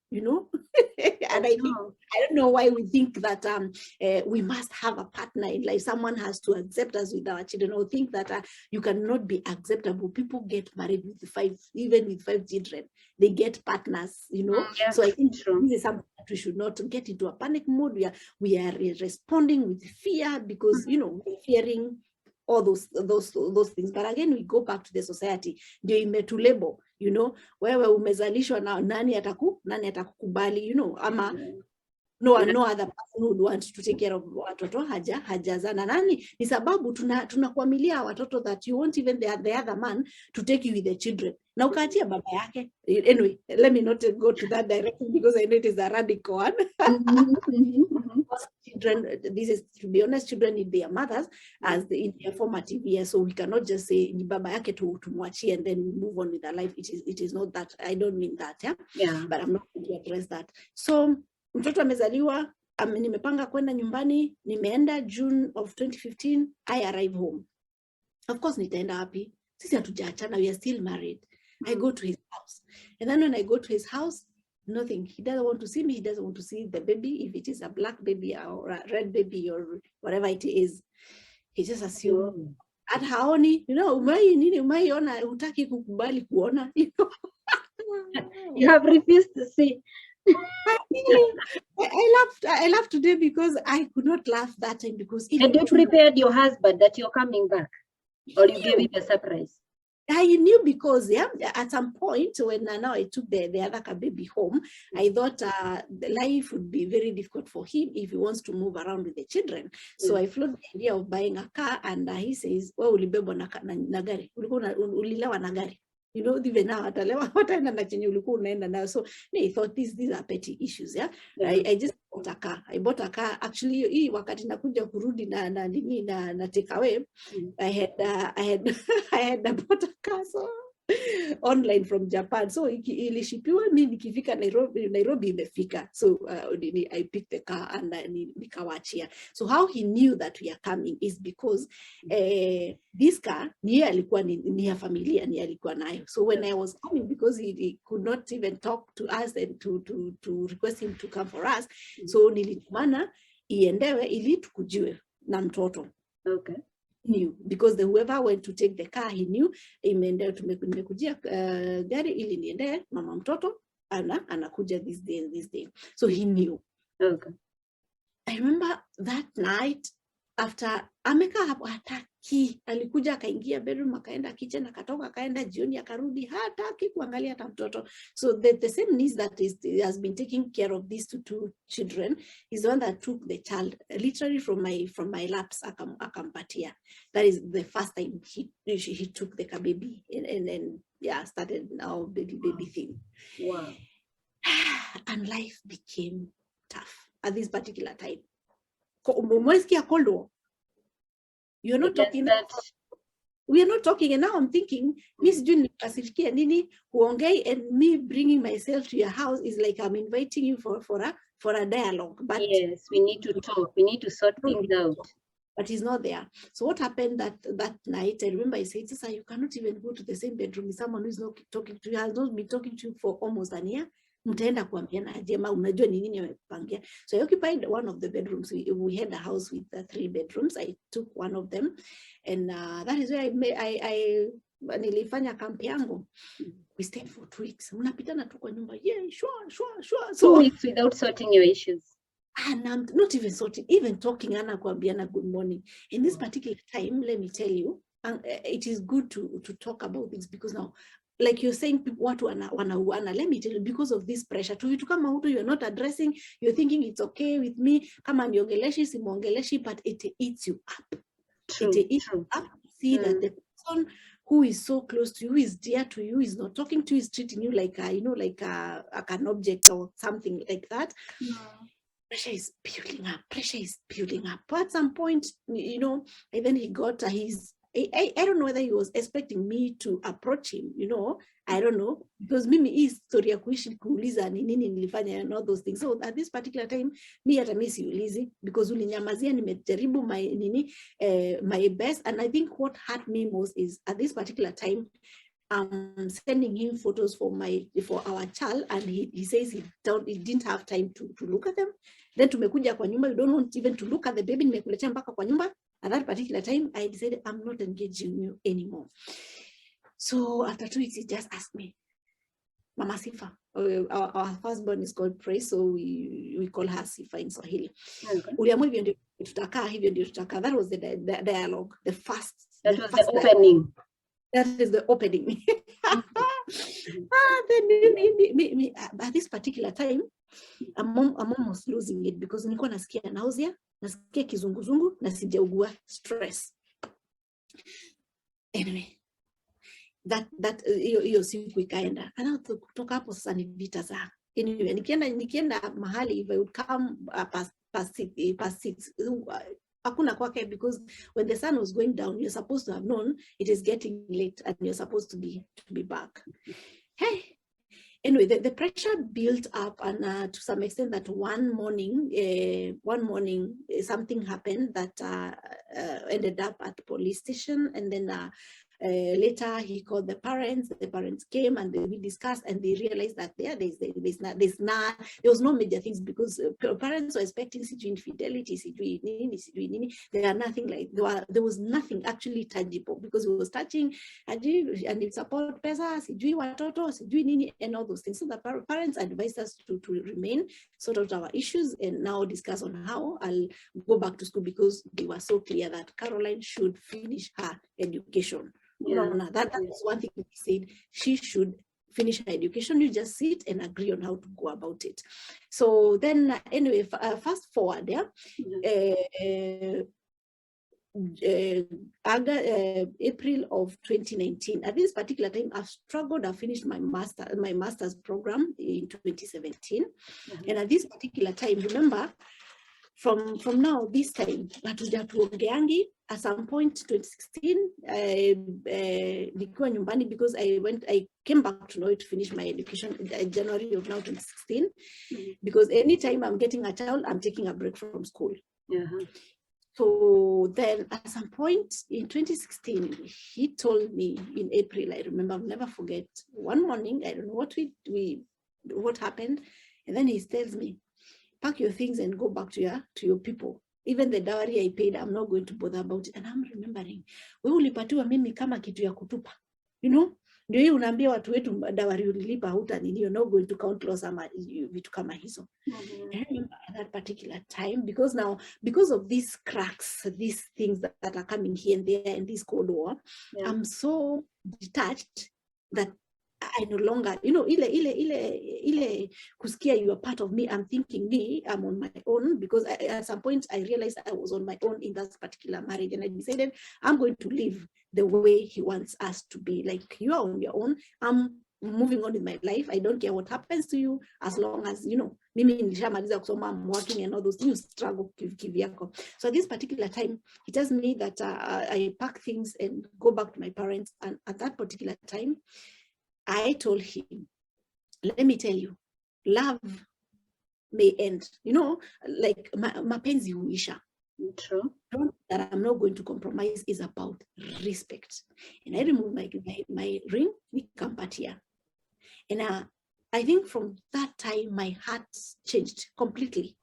and I don't know why we think that we must have a partner in life. Someone has to accept us with our children, or think that you cannot be acceptable. People get married with even with 5 children, they get partners, So I think this is something that we should not get into a panic mode. We are responding with fear, because we're fearing all those things. But again, we go back to the society, ndio imetulebo, wewe umezalishwa na nani atakukubali, ama no other person would want to take care of watoto hajazana. Nani? Ni sababu tunakuamilia watoto that you want even the other man to take you with the children. Na ukaachia baba yake. Anyway, let me not go to that direction because I know it is a radical one. Children, this is, to be honest, children need their mothers as in their formative years, so we cannot just say ni baba yake tumwachie and then move on with their life. It is not that. I don't mean that, yeah. But I'm not going to address that. So mtoto amezaliwa, nimepanga kwenda nyumbani, nimeenda June of 2015. I arrive home. Of course nitaenda wapi? Sisi hatujaachana, we are still married. I go to his house, and then when I go to his house, nothing. He doesn't want to see me. He doesn't want to see the baby. If it is a black baby or a red baby or whatever it is, he just assumes. At haoni, umaiona, hutaki kukubali kuona. You have refused to see. I laughed today because I could not laugh that time because. And you prepared your husband that you're coming back, or you gave him a surprise? I knew because at some point when now I took the other baby home, I thought life would be very difficult for him if he wants to move around with the children. So I floated the idea of buying a car, and he says, "Well, ulibebwa na gari, ulilewa na gari." You know, even now, so I thought these are petty issues. I just bought a car. I bought a car. Actually, wakati nakuja kurudi na take away, I had bought a car online from Japan. So ilishipiwa, mimi nikifika Nairobi imefika. So I picked the car and nikawachia. So how he knew that we are coming is because this car niye alikuwa ni ya familia, niye alikuwa nayo. So when I was coming, because he could not even talk to us and to request him to come for us, so nilitumana iendewe ili tukujiwe na mtoto. Okay. Knew because whoever went to take the car, he knew imeendea tumekujia gari ili niende mama mtoto anakuja this day. So he knew. Okay. I remember that night after amekaa hapo hataki, alikuja akaingia bedroom akaenda kitchen akatoka akaenda jioni akarudi, hataki kuangalia hata mtoto. So the same niece that has been taking care of these two children is the one that took the child literally from my laps akampatia. That is the first time he took the baby and then started now baby thing. Wow. And life became tough at this particular time. You're not talking that. We are not talking, and now I'm thinking, Miss June Nini Huongei, and me bringing myself to your house is like I'm inviting you for a dialogue. But yes, we need to talk. We need to sort things out. But he's not there. So what happened that night? I remember I said, "Sister, you cannot even go to the same bedroom with someone who's not talking to you, has not been talking to you for almost a year. Mtaenda kuambiana aje ama unajua ni nini amepangia." So I occupied one of the bedrooms. We had a house with 3 bedrooms. I took one of them, and that is where I nilifanya camp yangu. We stayed for 2 weeks. Unapitana tu kwa nyumba. Yeah, sure. So 2 weeks without sorting your issues. And I'm not even sorting, even talking ana kuambiana good morning. In this particular time, let me tell you, it is good to talk about this because now, like you're saying, watu wanauana. Let me tell you, because of this pressure, to kama mtu you're not addressing, you're thinking it's okay with me, kama niongeleshi simuongeleshi, but it eats you up. True. It eats you up. See that the person who is so close to you, is dear to you, is not talking to you, is treating you like like an object or something like that. Pressure is building up. But at some point, and then he got I don't know whether he was expecting me to approach him, I don't know, because mimi hii story ya kuishi kuuliza ni nini nilifanya and all those things. So at this particular time, me hata mimi siulizi because ulinyamazia, nimejaribu my best. And I think what hurt me most is at this particular time, sending him photos for our child, and he says he didn't have time to look at them. Then tumekuja kwa nyumba, you don't want even to look at the baby, nimekuletea mpaka kwa nyumba. At that particular time, I decided I'm not engaging you anymore. So after 2 weeks, he just asked me, Mama Sifa. Our firstborn is called Praise, so we call her Sifa in Swahili. Uliamua hivyo ndio tutakaa, hivyo ndio tutakaa. That was the dialogue, the first. That was the opening. That is the opening. Then at this particular time, I'm almost losing it because nilikuwa nasikia nausea, nasikia kizunguzungu na sijaugua stress. Anyway, that hiyo siku ikaenda. Na kutoka hapo sasa ni vita za. Anyway, nikienda mahali, if I would come past 6, hakuna kwake, because when the sun was going down, you're supposed to have known it is getting late and you're supposed to be back. Hey, anyway, the pressure built up, and to some extent that one morning something happened that ended up at the police station, and then later he called the parents came, and we discussed, and they realized that there was no major things, because parents were expecting infidelity, there are nothing like, there was nothing actually tangible, because it was touching and it support pesa, watoto, nini, and all those things. So the parents advised us to remain, sort out our issues, and now discuss on how I'll go back to school, because they were so clear that Caroline should finish her education. Yeah. No, that was one thing we said. She should finish her education. You just sit and agree on how to go about it. So then, anyway, fast forward, April of 2019. At this particular time, I've struggled. I finished my master's program in 2017, and at this particular time, remember, from now, this time, at some point 2016, because I came back to Norway to finish my education in January of now 2016, because anytime I'm getting a child, I'm taking a break from school. So then at some point in 2016, he told me in April, I remember, I'll never forget, one morning, I don't know what happened, and then he tells me, pack your things and go back to your people. Even the dowry I paid, I'm not going to bother about it. And I'm remembering, wewe ulipatiwa mimi kama kitu ya kutupa, ndio hiyo unaambia watu wetu dowry ulilipa, huta nini, you're not going to count loss ama vitu kama hizo. I remember at that particular time, because of these cracks, these things that are coming here and there in this Cold War, I'm so detached that I no longer, ile kusikia you are part of me. I'm thinking I'm on my own, because at some point I realized I was on my own in that particular marriage, and I decided I'm going to live the way he wants us to be. Like, you are on your own, I'm moving on with my life. I don't care what happens to you, as long as, mimi nilishamaliza kusoma, I'm working and all those things, struggle kivyako. So at this particular time, he tells me that I pack things and go back to my parents, and at that particular time, I told him, let me tell you, love may end, like mapenzi huisha. True. That I'm not going to compromise is about respect. And I removed my ring, nikampatia. And I think from that time, my heart changed completely.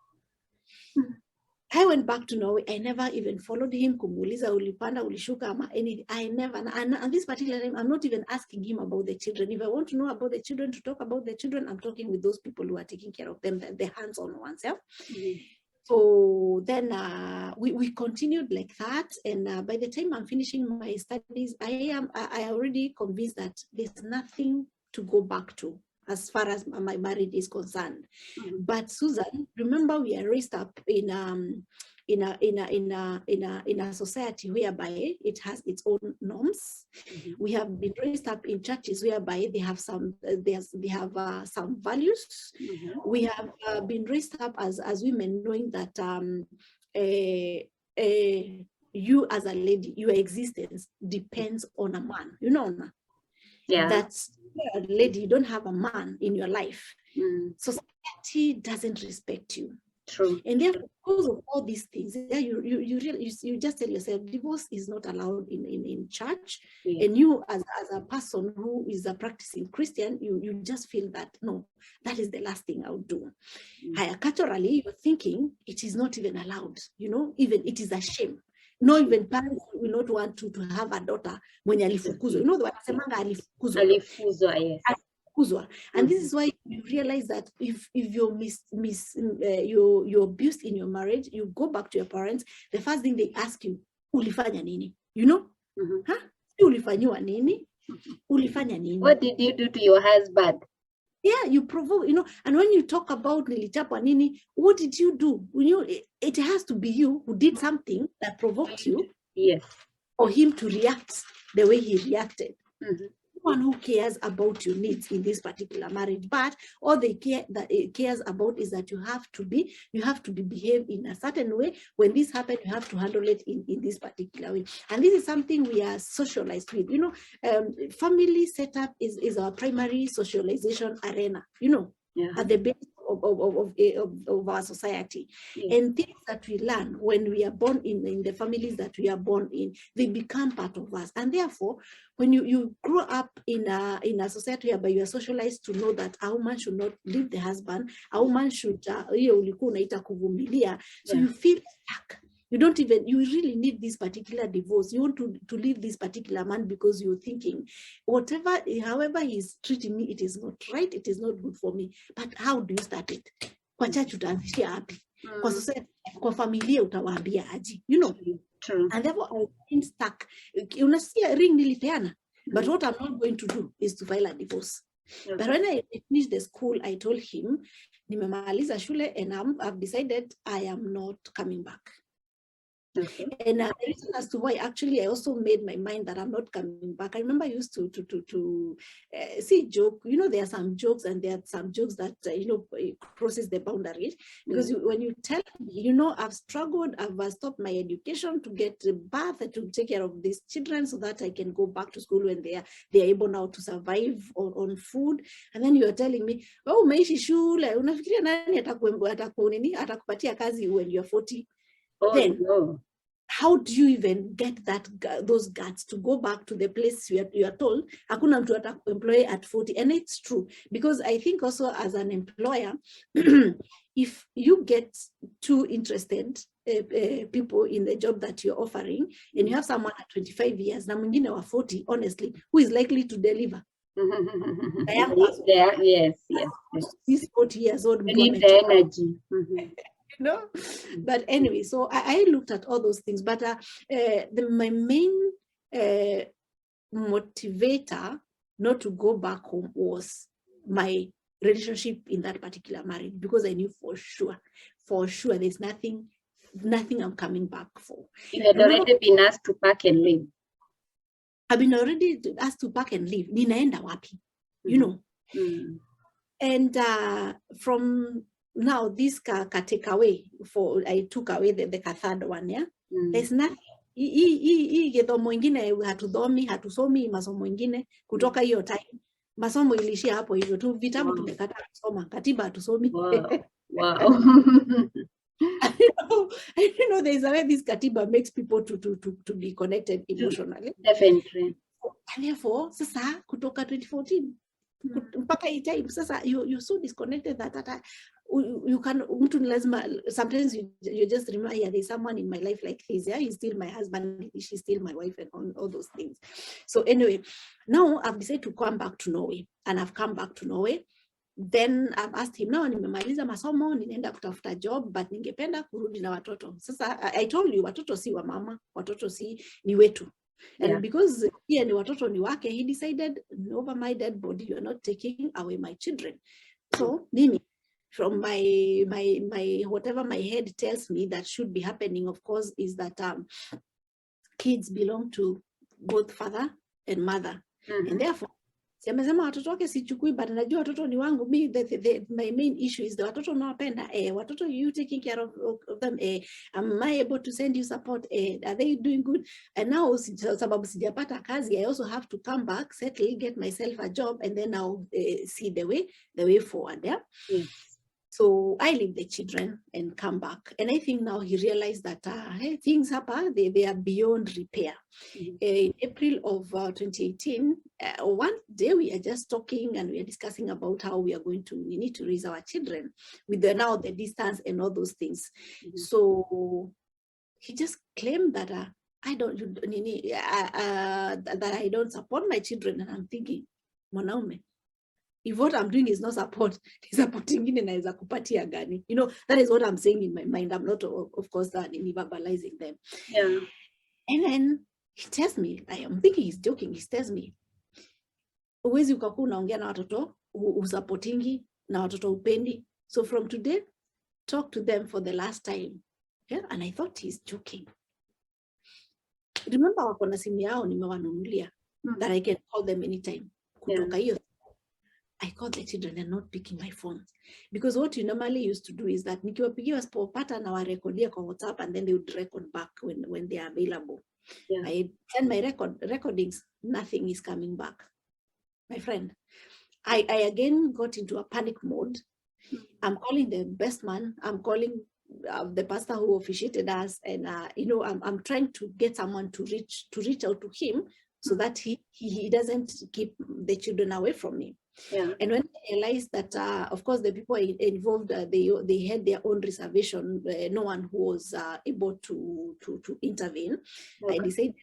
I went back to Norway. I never even followed him. Kumuuliza ulipanda, ulishuka, ama anything. I never. And this particular time, I'm not even asking him about the children. If I want to know about the children, to talk about the children, I'm talking with those people who are taking care of them, the hands-on ones. Yeah. So then we continued like that. And by the time I'm finishing my studies, I already convinced that there's nothing to go back to as far as my marriage is concerned. But Susan, remember, we are raised up in a society whereby it has its own norms. We have been raised up in churches whereby they have some values. We have been raised up as women, knowing that you as a lady, your existence depends on a man. That's a lady, you don't have a man in your life. Society doesn't respect you. True. And therefore, because of all these things, you just tell yourself, divorce is not allowed in church. And you as a person who is a practicing Christian, you just feel that, no, that is the last thing I would do. Culturally, you're thinking it is not even allowed, even it is a shame. No, even parents will not want to have a daughter when alifukuzwa. Wanasemanga alifukuzwa. Alifukuzwa, yes. And this is why you realize that if you're you're abused in your marriage, you go back to your parents, the first thing they ask you, ulifanya nini? Ulifanywa nini? Ulifanya nini? What did you do to your husband? Yeah, you provoke, and when you talk about nilichapwa nini, what did you do? It has to be you who did something that provoked you. Yes. For him to react the way he reacted. Mm-hmm. One who cares about your needs in this particular marriage, but all they cares about is that you have to be behaved in a certain way. When this happens, you have to handle it in this particular way. And this is something we are socialized with. Family setup is our primary socialization arena, at the base of our society. Yeah. And things that we learn when we are born in the families that we are born in, they become part of us. And therefore, when you grow up in a society whereby you are socialized to know that a woman should not leave the husband, a woman should, so you feel stuck. You really need this particular divorce. You want to leave this particular man because you're thinking, however he's treating me, it is not right, it is not good for me. But how do you start it? Kwa church utaanzishia happy. Kwa society, kwa familia utawaambia aje, True. And therefore I became stuck. Unasikia ring nilipeana, but what I'm not going to do is to file a divorce. Okay. But when I finished the school, I told him, nimemaliza shule and I've decided I am not coming back. Okay. And the reason as to why actually I also made my mind that I'm not coming back. I remember I used to see joke. There are some jokes and there are some jokes that crosses the boundaries, because when you tell me, I've struggled, I've stopped my education to get birth, to take care of these children so that I can go back to school when they are able now to survive on food, and then you are telling me, oh, umeishi shule, unafikiria nani atakupatia kazi when you're 40? Oh, then no. How do you even get those guts to go back to the place you are told hakuna mtu atakuemploy at 40? And it's true, because I think also as an employer, if you get too interested people in the job that you're offering, and you have someone at 25 years na mwingine wa 40, honestly, who is likely to deliver? Yes. These 40 years old, you need the energy. But anyway, so I looked at all those things, but my main motivator not to go back home was my relationship in that particular marriage, because I knew for sure there's nothing I'm coming back for. You had already been asked to pack and leave. I've been already asked to pack and leave. Ninaenda wapi? And from now, this take away, I took away the third one, yeah? There's nothing. Gedhomo ingine hatusomi masomo ingine kutoka hiyo time. Masomo ilishia hapo hivyo tu, vitabu tumekata kusoma, katiba hatusomi. Wow. There's a way this katiba makes people to be connected emotionally. Definitely. And therefore, sasa kutoka 2014 mpaka hii time, sasa you're so disconnected that you can sometimes you just remember, yeah, there's someone in my life like this, yeah, he's still my husband, she's still my wife, and all those things. So anyway, now I've decided to come back to Norway, and I've come back to Norway. Then I've asked him, now nimemaliza masomo, ninaenda kutafuta job, but ningependa kurudi na watoto. Sasa I told you, watoto si wa mama, watoto si ni wetu. And because here ni watoto ni wake, he decided, over my dead body, you are not taking away my children. So mimi, from my whatever my head tells me that should be happening, of course, is that kids belong to both father and mother. And therefore, amesema watoto wake sichukui, but najua watoto ni wangu. My main issue is the watoto nawapenda. Watoto, you taking care of them. Am I able to send you support? Are they doing good? And now, sababu sijapata kazi, I also have to come back, settle, get myself a job, and then I'll see the way forward. Yeah. Yes. So I leave the children and come back. And I think now he realized that hey, things happen, they are beyond repair. In April of 2018, one day we are just talking and we are discussing about how we need to raise our children with now the distance and all those things. So he just claimed that that I don't support my children. And I'm thinking, mwanaume, if what I'm doing is not support, supporting ingine naweza kupatia gani? That is what I'm saying in my mind. I'm not, of course, verbalizing them. Yeah. And then he tells me, I am thinking he's joking. He tells me, uwezi ukakuwa unaongea na watoto usupportingi na watoto upendi. So from today, talk to them for the last time. Yeah? And I thought he's joking. Remember wako na simu yao nimewanunulia that I can call them anytime. Kutoka hiyo, I call the children, they're not picking my phone. Because what you normally used to do is that nikiwapigia wasipopata na warekodia kwa WhatsApp, and then they would record back when they are available. Yeah. I send my recordings, nothing is coming back. My friend, I again got into a panic mode. I'm calling the best man. I'm calling the pastor who officiated us, and I'm trying to get someone to reach out to him so that he doesn't keep the children away from me. Yeah. And when I realized that, of course, the people involved, they had their own reservation. No one who was able to intervene. Okay. I decided,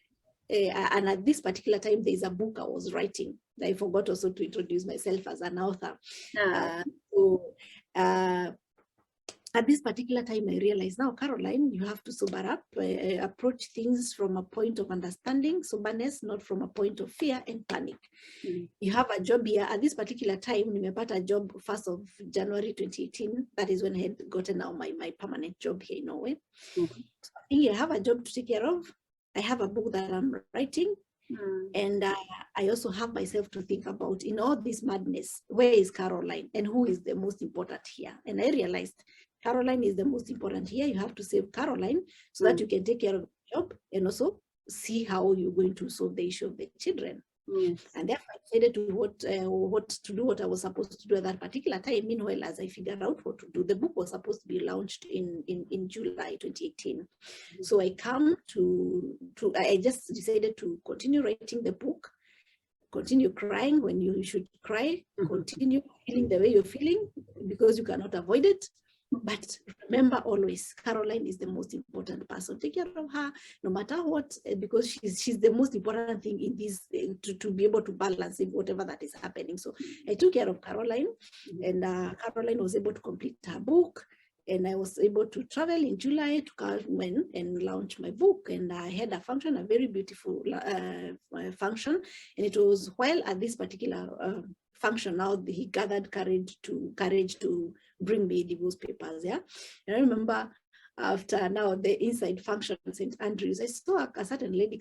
and at this particular time, there's a book I was writing. I forgot also to introduce myself as an author. At this particular time, I realized now, Caroline, you have to sober up, approach things from a point of understanding, soberness, not from a point of fear and panic. You have a job here. At this particular time, nimepata a job 1st of January 2018. That is when I had gotten now my permanent job here in Norway. So I have a job to take care of. I have a book that I'm writing. And I also have myself to think about, in all this madness, where is Caroline and who is the most important here? And I realized Caroline is the most important here. You have to save Caroline so that you can take care of the job and also see how you're going to solve the issue of the children. Yes. And therefore I decided to what I was supposed to do at that particular time. Meanwhile, as I figured out what to do, the book was supposed to be launched in July 2018. So I I just decided to continue writing the book, continue crying when you should cry, continue feeling the way you're feeling because you cannot avoid it. But remember always, Caroline is the most important person. Take care of her, no matter what, because she's the most important thing in this, to be able to balance whatever that is happening. So I took care of Caroline, and Caroline was able to complete her book, and I was able to travel in July to come and launch my book. And I had a function, a very beautiful function, and it was while at this particular function now he gathered courage to bring me divorce papers. Yeah, and I remember after now the inside function St. Andrews, I saw a certain lady